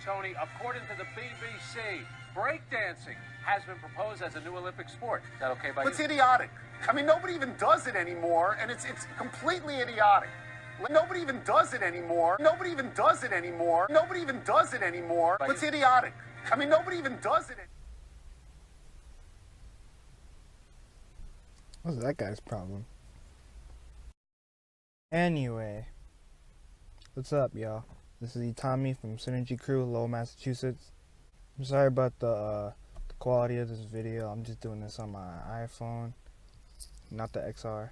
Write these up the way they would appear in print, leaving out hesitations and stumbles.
Tony, according to the BBC, breakdancing has been proposed as a new Olympic sport. Is that okay by you? It's idiotic. I mean, nobody even does it anymore, and it's completely idiotic. Nobody even does it anymore. Nobody even does it anymore. Nobody even does it anymore. It's idiotic. I mean, nobody even does it. What's that guy's problem? Anyway, what's up, y'all? This is Yami from Synergy Crew, Lowell, Massachusetts. I'm sorry about the quality of this video. I'm just doing this on my iPhone, not the XR.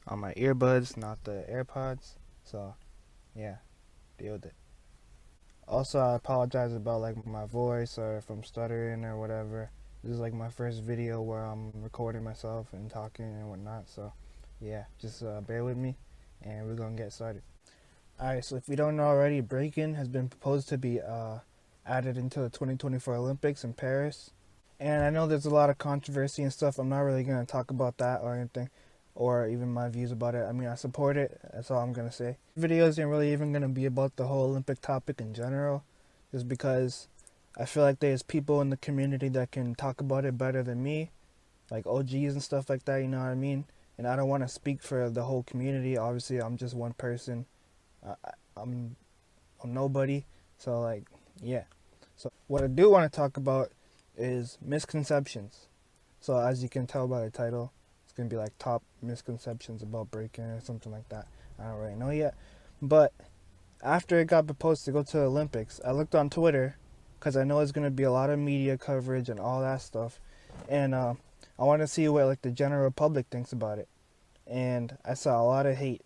On my earbuds, not the AirPods. So, yeah, deal with it. Also, I apologize about like my voice or if I'm stuttering or whatever. This is like my first video where I'm recording myself and talking and whatnot. So, yeah, just bear with me and we're gonna get started. Alright, so if you don't know already, breaking has been proposed to be added into the 2024 Olympics in Paris. And I know there's a lot of controversy and stuff. I'm not really going to talk about that or anything, or even my views about it. I mean, I support it. That's all I'm going to say. The video isn't really even going to be about the whole Olympic topic in general, just because I feel like there's people in the community that can talk about it better than me, like OGs and stuff like that, you know what I mean? And I don't want to speak for the whole community. Obviously, I'm just one person. I'm nobody. So, like, yeah. So, what I do want to talk about is misconceptions. So, as you can tell by the title, it's going to be like top misconceptions about breaking or something like that. I don't really know yet. But after it got proposed to go to the Olympics, I looked on Twitter because I know there's going to be a lot of media coverage and all that stuff. And I want to see what like the general public thinks about it. And I saw a lot of hate.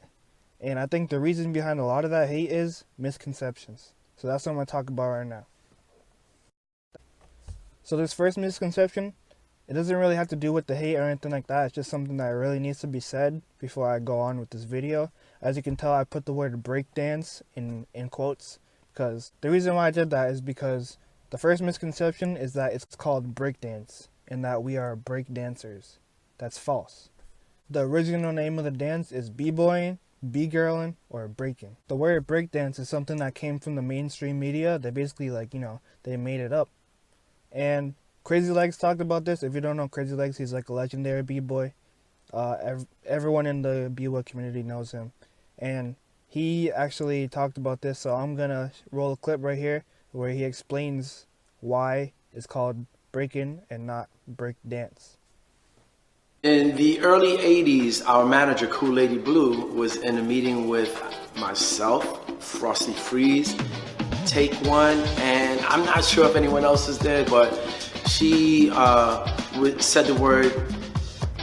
And I think the reason behind a lot of that hate is misconceptions. So that's what I'm going to talk about right now. So this first misconception, it doesn't really have to do with the hate or anything like that. It's just something that really needs to be said before I go on with this video. As you can tell, I put the word breakdance in quotes. Because the reason why I did that is because the first misconception is that it's called breakdance and that we are breakdancers. That's false. The original name of the dance is b-boying, b-girling, or breaking. The word breakdance is something that came from the mainstream media. They basically, like, you know, they made it up. And Crazy Legs talked about this. If you don't know Crazy Legs, he's like a legendary b-boy. Everyone in the b-boy community knows him. And he actually talked about this, so I'm going to roll a clip right here where he explains why it's called breaking and not break dance. In the early 80s, our manager, Cool Lady Blue, was in a meeting with myself, Frosty Freeze, Take One, and I'm not sure if anyone else is there, but she said the word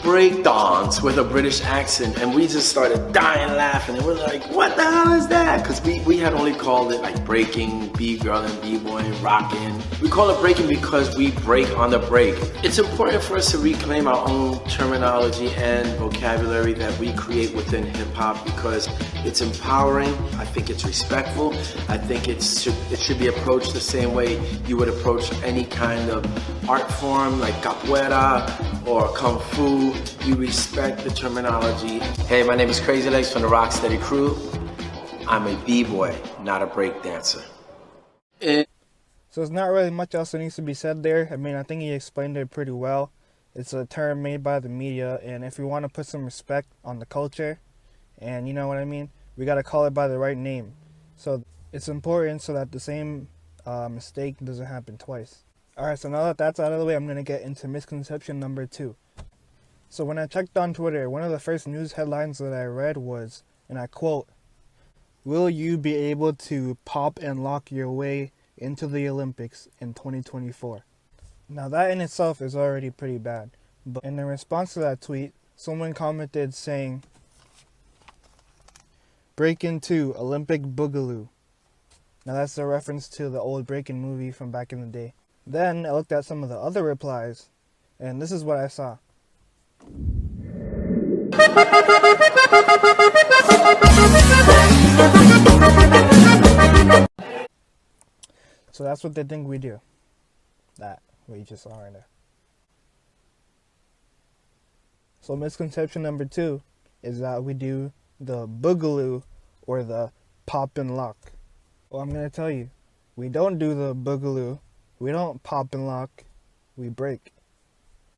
breakdance with a British accent, and we just started dying laughing, and we're like, what the hell is that? Because we had only called it like breaking, b-girling, b-boying, rocking. We call it breaking because we break on the break. It's important for us to reclaim our own terminology and vocabulary that we create within hip-hop because it's empowering. I think it's respectful. I think it should be approached the same way you would approach any kind of art form like capoeira or kung fu. You respect the terminology. Hey, my name is Crazy Legs from the Rocksteady Crew. I'm a b-boy, not a break dancer. So there's not really much else that needs to be said there. I mean, I think he explained it pretty well. It's a term made by the media, and if we want to put some respect on the culture, and you know what I mean, we got to call it by the right name. So it's important so that the same mistake doesn't happen twice. Alright, so now that that's out of the way, I'm going to get into misconception number 2. So when I checked on Twitter, one of the first news headlines that I read was, and I quote, "Will you be able to pop and lock your way into the Olympics in 2024? Now that in itself is already pretty bad. But in response to that tweet, someone commented saying, "Breakin' 2 Olympic Boogaloo." Now that's a reference to the old Breakin' movie from back in the day. Then I looked at some of the other replies, and this is what I saw. So that's what they think we do. That, what you just saw right there. So misconception number 2 is that we do the boogaloo or the pop and lock. Well, I'm going to tell you, We don't do the boogaloo. We don't pop and lock. We break.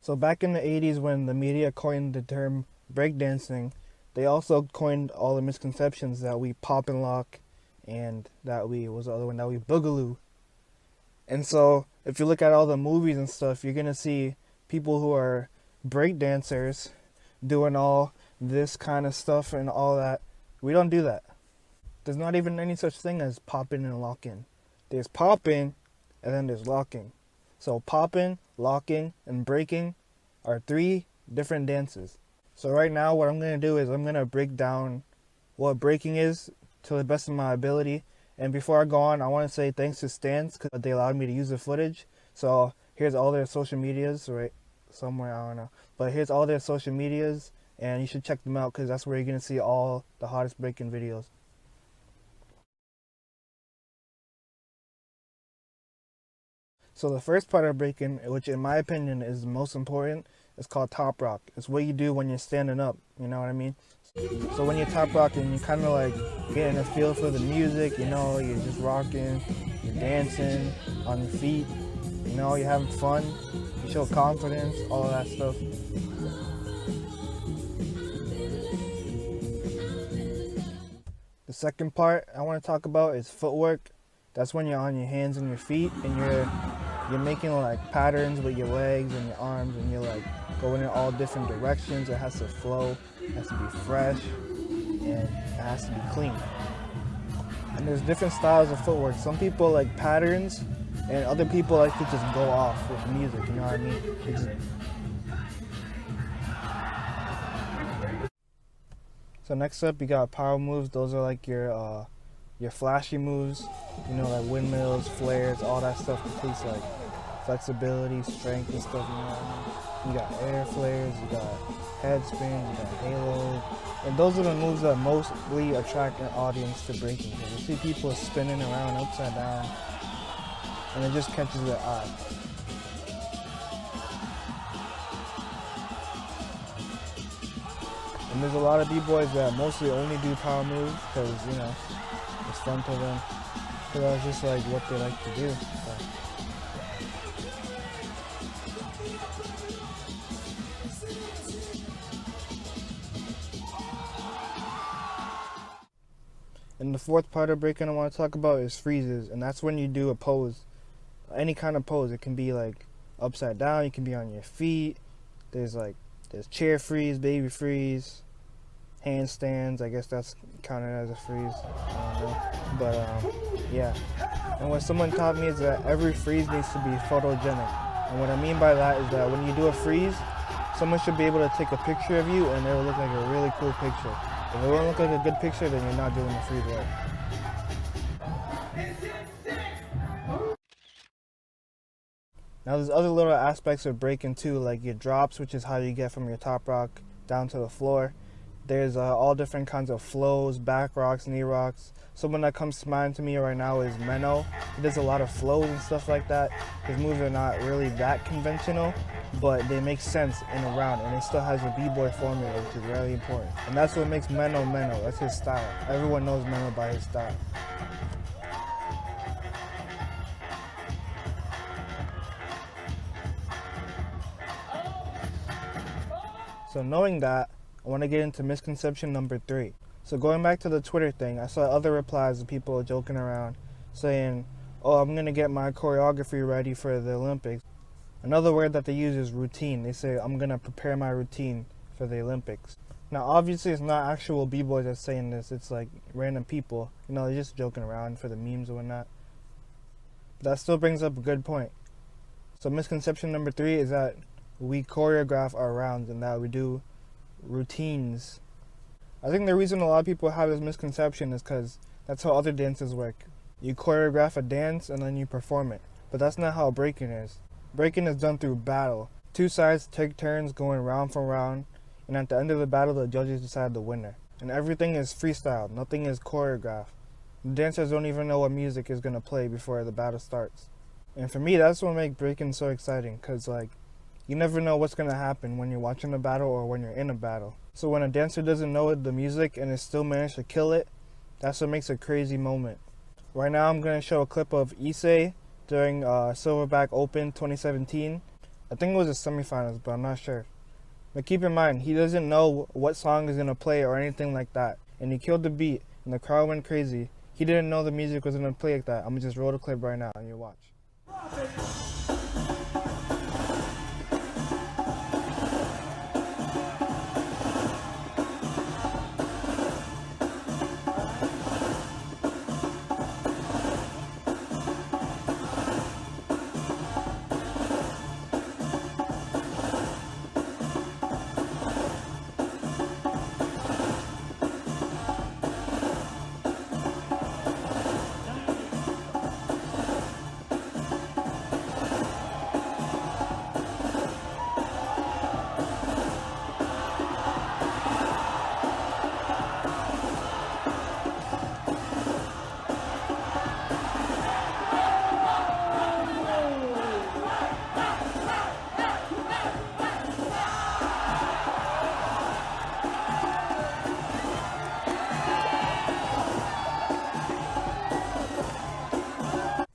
So back in the 80s when the media coined the term breakdancing, they also coined all the misconceptions that we pop and lock and that we, was the other one, that we boogaloo. And so if you look at all the movies and stuff, you're going to see people who are breakdancers doing all this kind of stuff and all that. We don't do that. There's not even any such thing as popping and locking. There's popping and then there's locking. So popping, locking, and breaking are 3 different dances. So right now what I'm going to do is I'm going to break down what breaking is to the best of my ability. And before I go on, I want to say thanks to Stance because they allowed me to use the footage. So here's all their social medias, right? Somewhere, I don't know. But here's all their social medias and you should check them out because that's where you're going to see all the hottest breaking videos. So the first part of breaking, which in my opinion is the most important, is called top rock. It's what you do when you're standing up, you know what I mean? So when you're top rocking, you're kind of like getting a feel for the music, you know, you're just rocking, you're dancing on your feet, you know, you're having fun, you show confidence, all of that stuff. The second part I want to talk about is footwork. That's when you're on your hands and your feet and you're making like patterns with your legs and your arms and you're like going in all different directions. It has to flow, it has to be fresh, and it has to be clean. And there's different styles of footwork. Some people like patterns and other people like to just go off with music, you know what I mean? So next up you got power moves. Those are like your flashy moves, you know, like windmills, flares, all that stuff completes like flexibility, strength and stuff, you know what I mean? You got air flares, you got head spins, you got halo. And those are the moves that mostly attract an audience to breaking. You see people spinning around upside down and it just catches their eye. And there's a lot of B-boys that mostly only do power moves because, you know, it's fun to them. So that's just like what they like to do. So. And the fourth part of breaking I want to talk about is freezes, and that's when you do a pose, any kind of pose. It can be like upside down, you can be on your feet. There's chair freeze, baby freeze, handstands. I guess that's counted as a freeze. I don't know, but yeah. And what someone taught me is that every freeze needs to be photogenic. And what I mean by that is that when you do a freeze, someone should be able to take a picture of you, and it will look like a really cool picture. If it won't look like a good picture, then you're not doing the freeze right. Now there's other little aspects of breaking too, like your drops, which is how you get from your top rock down to the floor. There's all different kinds of flows, back rocks, knee rocks. Someone that comes to mind to me right now is Menno. He does a lot of flows and stuff like that. His moves are not really that conventional, but they make sense in a round, and he still has a B-boy formula, which is really important. And that's what makes Menno Menno. That's his style. Everyone knows Menno by his style. So knowing that, I want to get into misconception number 3. So going back to the Twitter thing, I saw other replies of people joking around saying, oh, I'm going to get my choreography ready for the Olympics. Another word that they use is routine. They say, I'm going to prepare my routine for the Olympics. Now, obviously, it's not actual B-boys that's saying this. It's like random people. You know, they're just joking around for the memes or whatnot. But that still brings up a good point. So misconception number 3 is that we choreograph our rounds and that we do routines. I think the reason a lot of people have this misconception is because that's how other dances work. You choreograph a dance and then you perform it. But that's not how breaking is. Breaking is done through battle. 2 sides take turns going round for round, and at the end of the battle the judges decide the winner. And everything is freestyle, nothing is choreographed. The dancers don't even know what music is going to play before the battle starts. And for me, that's what makes breaking so exciting, because like, you never know what's going to happen when you're watching a battle or when you're in a battle. So when a dancer doesn't know the music and is still managed to kill it, that's what makes a crazy moment. Right now I'm going to show a clip of Issei during Silverback Open 2017. I think it was the semifinals, but I'm not sure. But keep in mind, he doesn't know what song is going to play or anything like that. And he killed the beat, and the crowd went crazy. He didn't know the music was going to play like that. I'm going to just roll the clip right now, and you watch.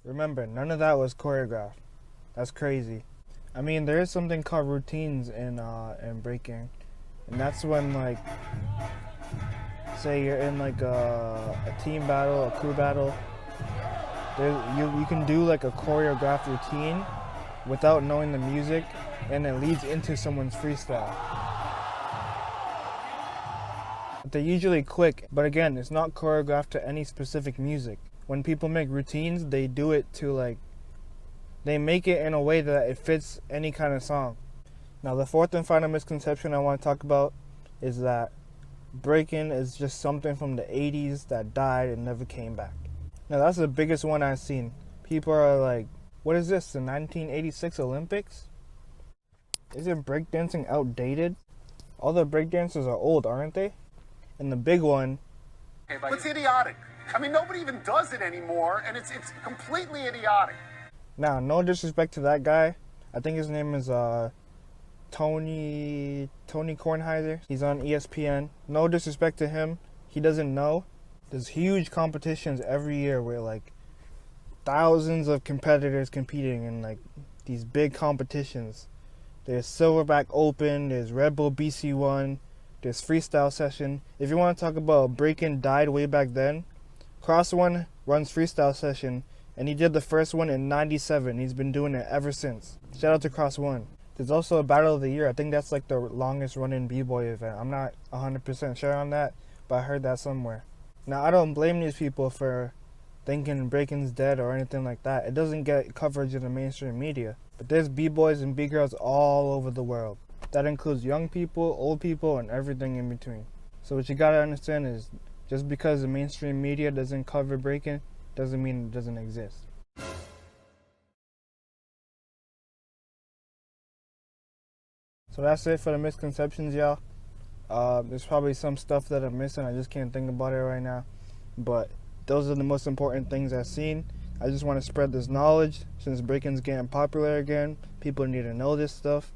Remember, none of that was choreographed. That's crazy. I mean, there is something called routines in breaking, and that's when, like, say you're in like a team battle, a crew battle. You can do like a choreographed routine without knowing the music, and it leads into someone's freestyle. But they're usually quick, but again, it's not choreographed to any specific music. When people make routines, they do it to like, they make it in a way that it fits any kind of song. Now the fourth and final misconception I want to talk about is that breaking is just something from the 80s that died and never came back. Now that's the biggest one I've seen. People are like, what is this, the 1986 Olympics? Isn't breakdancing outdated? All the breakdancers are old, aren't they? And the big one, it's idiotic. I mean, nobody even does it anymore, and it's completely idiotic. now no disrespect to that guy. I think his name is Tony Kornheiser. He's on ESPN. No disrespect to him. He doesn't know. There's huge competitions every year where like thousands of competitors competing in like these big competitions. There's Silverback Open, there's Red Bull BC1, there's freestyle session. If you want to talk about breaking died way back then, Cross One runs freestyle session, and he did the first one in '97. He's been doing it ever since. Shout out to Cross One. There's also a Battle of the Year. I think that's like the longest running B-Boy event. I'm not 100% sure on that, but I heard that somewhere. Now I don't blame these people for thinking breaking's dead or anything like that. It doesn't get coverage in the mainstream media. But there's B-Boys and B-Girls all over the world. That includes young people, old people, and everything in between. So what you gotta understand is, just because the mainstream media doesn't cover breaking, doesn't mean it doesn't exist. So that's it for the misconceptions, y'all. There's probably some stuff that I'm missing. I just can't think about it right now. But those are the most important things I've seen. I just want to spread this knowledge. Since breaking's getting popular again, people need to know this stuff.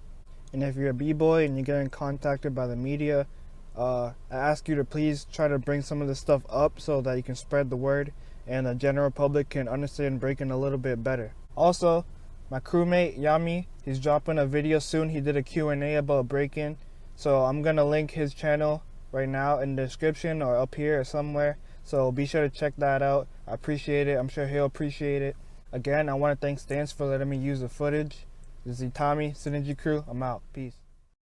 And if you're a B-boy and you're getting contacted by the media, I ask you to please try to bring some of this stuff up so that you can spread the word and the general public can understand breaking a little bit better. Also, my crewmate Yami, he's dropping a video soon. He did a Q&A about breaking, so I'm gonna link his channel right now in the description or up here or somewhere, so be sure to check that out. I appreciate it. I'm sure he'll appreciate it. Again, I want to thank Stance for letting me use the footage. This is Tommy, Synergy Crew. I'm out. Peace.